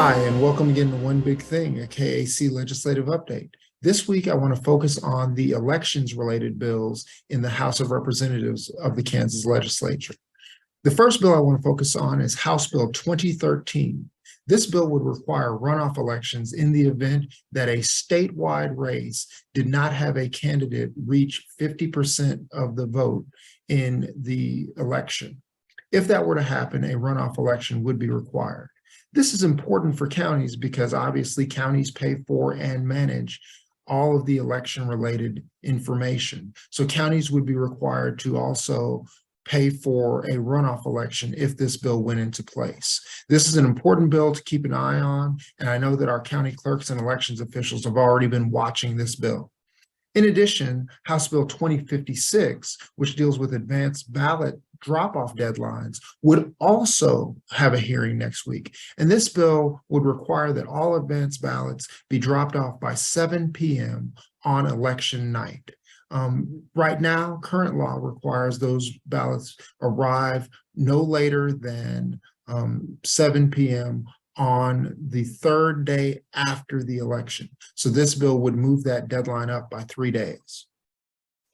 Hi, and welcome again to One Big Thing, a KAC legislative update. This week, I want to focus on the elections-related bills in the House of Representatives of the Kansas legislature. The first bill I want to focus on is House Bill 2013. This bill would require runoff elections in the event that a statewide race did not have a candidate reach 50% of the vote in the election. If that were to happen, a runoff election would be required. This is important for counties because obviously counties pay for and manage all of the election-related information. So counties would be required to also pay for a runoff election if this bill went into place. This is an important bill to keep an eye on, and I know that our county clerks and elections officials have already been watching this bill. In addition, House Bill 2056, which deals with advanced ballot drop-off deadlines, would also have a hearing next week. And this bill would require that all advanced ballots be dropped off by 7 p.m. on election night. Right now, current law requires those ballots arrive no later than 7 p.m. on the third day after the election. So this bill would move that deadline up by 3 days.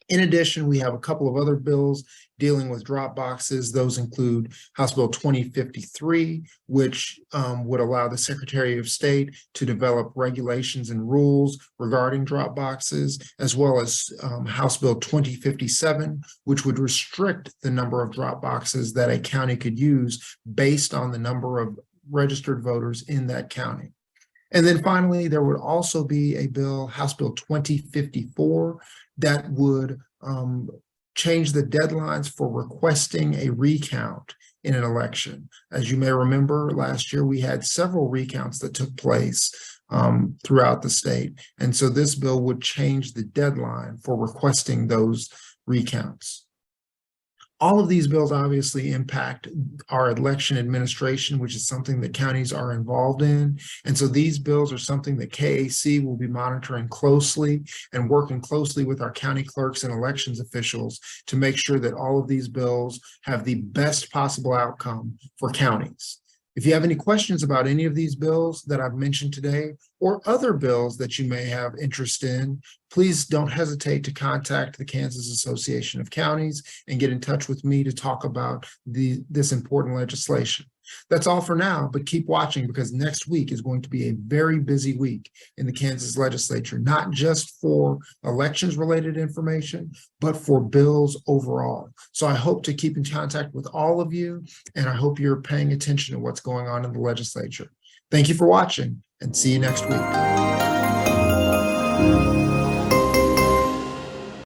In addition, we have a couple of other bills dealing with drop boxes. Those include House Bill 2053, which would allow the Secretary of State to develop regulations and rules regarding drop boxes, as well as House Bill 2057, which would restrict the number of drop boxes that a county could use based on the number of registered voters in that county. And then finally, there would also be a bill, House Bill 2054, that would change the deadlines for requesting a recount in an election. As you may remember, last year we had several recounts that took place throughout the state. And so this bill would change the deadline for requesting those recounts. All of these bills obviously impact our election administration, which is something that counties are involved in. And so these bills are something that KAC will be monitoring closely and working closely with our county clerks and elections officials to make sure that all of these bills have the best possible outcome for counties. If you have any questions about any of these bills that I've mentioned today or other bills that you may have interest in, please don't hesitate to contact the Kansas Association of Counties and get in touch with me to talk about this important legislation. That's all for now, but keep watching because next week is going to be a very busy week in the Kansas legislature, not just for elections related information, but for bills overall. So I hope to keep in contact with all of you, and I hope you're paying attention to what's going on in the legislature. Thank you for watching, and see you next week.